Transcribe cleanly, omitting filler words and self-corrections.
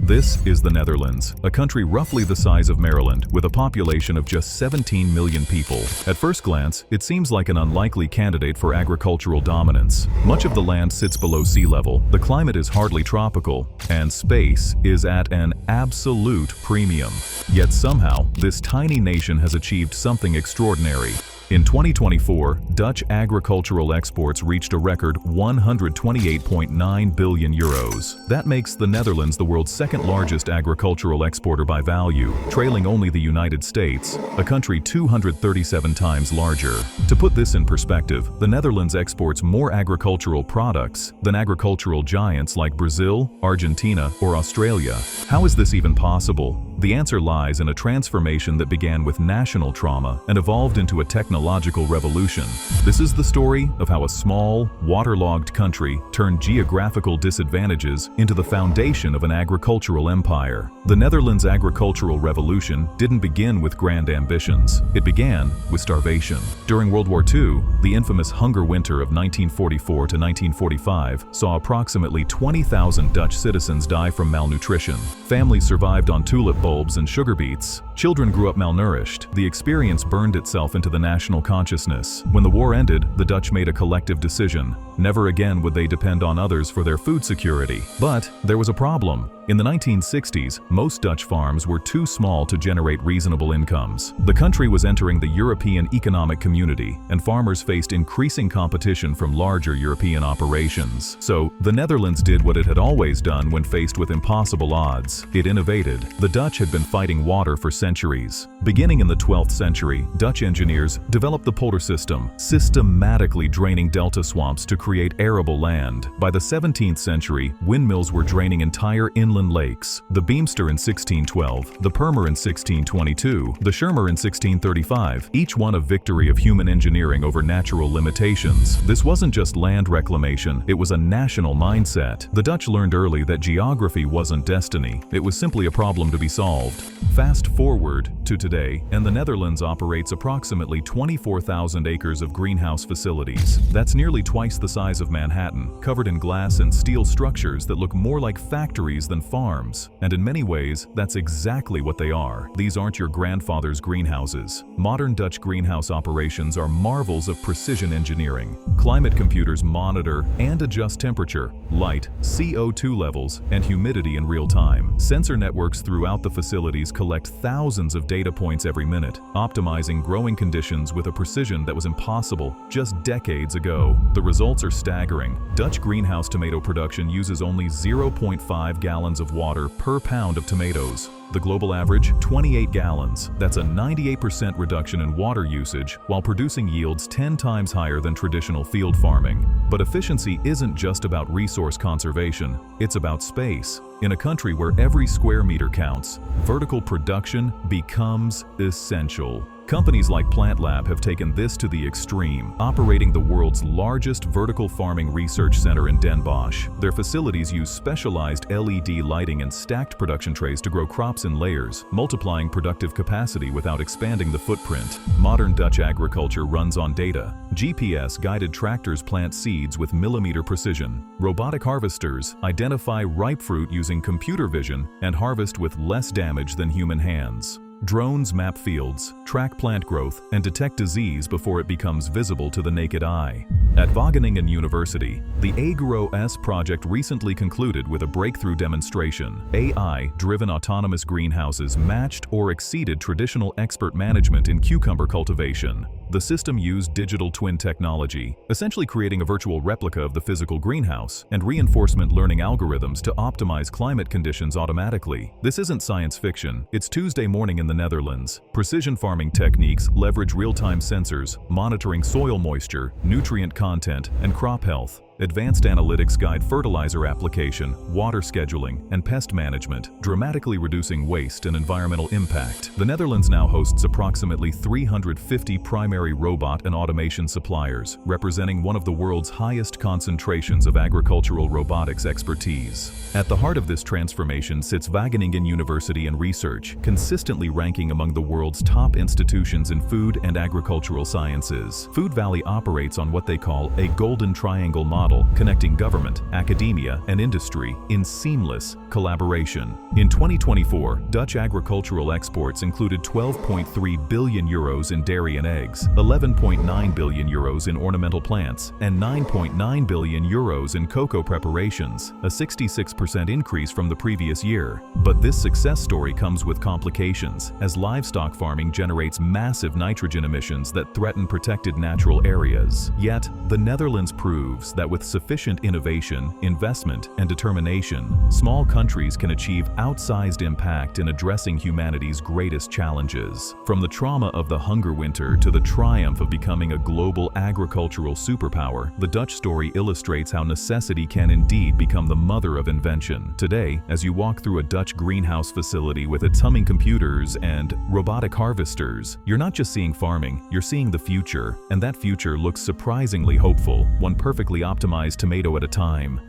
This is the Netherlands, a country roughly the size of Maryland, with a population of just 17 million people. At first glance, it seems like an unlikely candidate for agricultural dominance. Much of the land sits below sea level, the climate is hardly tropical, and space is at an absolute premium. Yet somehow, this tiny nation has achieved something extraordinary. In 2024, Dutch agricultural exports reached a record 128.9 billion euros. That makes the Netherlands the world's second largest agricultural exporter by value, trailing only the United States, a country 237 times larger. To put this in perspective, the Netherlands exports more agricultural products than agricultural giants like Brazil, Argentina, or Australia. How is this even possible? The answer lies in a transformation that began with national trauma and evolved into a technological revolution. This is the story of how a small, waterlogged country turned geographical disadvantages into the foundation of an agricultural empire. The Netherlands' agricultural revolution didn't begin with grand ambitions. It began with starvation. During World War II, the infamous Hunger Winter of 1944 to 1945 saw approximately 20,000 Dutch citizens die from malnutrition. Families survived on tulip bulbs and sugar beets. Children grew up malnourished. The experience burned itself into the national consciousness. When the war ended, the Dutch made a collective decision. Never again would they depend on others for their food security. But there was a problem. In the 1960s, most Dutch farms were too small to generate reasonable incomes. The country was entering the European Economic Community, and farmers faced increasing competition from larger European operations. So, the Netherlands did what it had always done when faced with impossible odds. It innovated. The Dutch had been fighting water for centuries. Beginning in the 12th century, Dutch engineers developed the polder system, systematically draining delta swamps to create arable land. By the 17th century, windmills were draining entire inland lakes. The Beemster in 1612, the Permer in 1622, the Schirmer in 1635, each one a victory of human engineering over natural limitations. This wasn't just land reclamation, it was a national mindset. The Dutch learned early that geography wasn't destiny, it was simply a problem to be solved. Fast forward to today, and the Netherlands operates approximately 24,000 acres of greenhouse facilities. That's nearly twice the size of Manhattan, covered in glass and steel structures that look more like factories than farms. And in many ways, that's exactly what they are. These aren't your grandfather's greenhouses. Modern Dutch greenhouse operations are marvels of precision engineering. Climate computers monitor and adjust temperature, light, CO2 levels, and humidity in real time. Sensor networks throughout the facilities collect thousands of data points every minute, optimizing growing conditions with a precision that was impossible just decades ago. The results are staggering. Dutch greenhouse tomato production uses only 0.5 gallons of water per pound of tomatoes. The global average, 28 gallons. That's a 98% reduction in water usage while producing yields 10 times higher than traditional field farming. But efficiency isn't just about resource conservation, it's about space. In a country where every square meter counts, vertical production becomes essential. Companies like Plant Lab have taken this to the extreme, operating the world's largest vertical farming research center in Den Bosch. Their facilities use specialized LED lighting and stacked production trays to grow crops in layers, multiplying productive capacity without expanding the footprint. Modern Dutch agriculture runs on data. GPS-guided tractors plant seeds with millimeter precision. Robotic harvesters identify ripe fruit using computer vision and harvest with less damage than human hands. Drones map fields, track plant growth, and detect disease before it becomes visible to the naked eye. At Wageningen University, the AgroS project recently concluded with a breakthrough demonstration. AI-driven autonomous greenhouses matched or exceeded traditional expert management in cucumber cultivation. The system used digital twin technology, essentially creating a virtual replica of the physical greenhouse, and reinforcement learning algorithms to optimize climate conditions automatically. This isn't science fiction, it's Tuesday morning in the Netherlands. Precision farming techniques leverage real-time sensors, monitoring soil moisture, nutrient content, and crop health. Advanced analytics guide fertilizer application, water scheduling, and pest management, dramatically reducing waste and environmental impact. The Netherlands now hosts approximately 350 primary robot and automation suppliers, representing one of the world's highest concentrations of agricultural robotics expertise. At the heart of this transformation sits Wageningen University and Research, consistently ranking among the world's top institutions in food and agricultural sciences. Food Valley operates on what they call a golden triangle model, model, connecting government, academia, and industry in seamless collaboration. In 2024, Dutch agricultural exports included 12.3 billion euros in dairy and eggs, 11.9 billion euros in ornamental plants, and 9.9 billion euros in cocoa preparations, a 66% increase from the previous year. But this success story comes with complications, as livestock farming generates massive nitrogen emissions that threaten protected natural areas. Yet, the Netherlands proves that with sufficient innovation, investment, and determination, small countries can achieve outsized impact in addressing humanity's greatest challenges. From the trauma of the hunger winter to the triumph of becoming a global agricultural superpower, the Dutch story illustrates how necessity can indeed become the mother of invention. Today, as you walk through a Dutch greenhouse facility with its humming computers and robotic harvesters, you're not just seeing farming, you're seeing the future, and that future looks surprisingly hopeful, one perfectly optimized tomato at a time.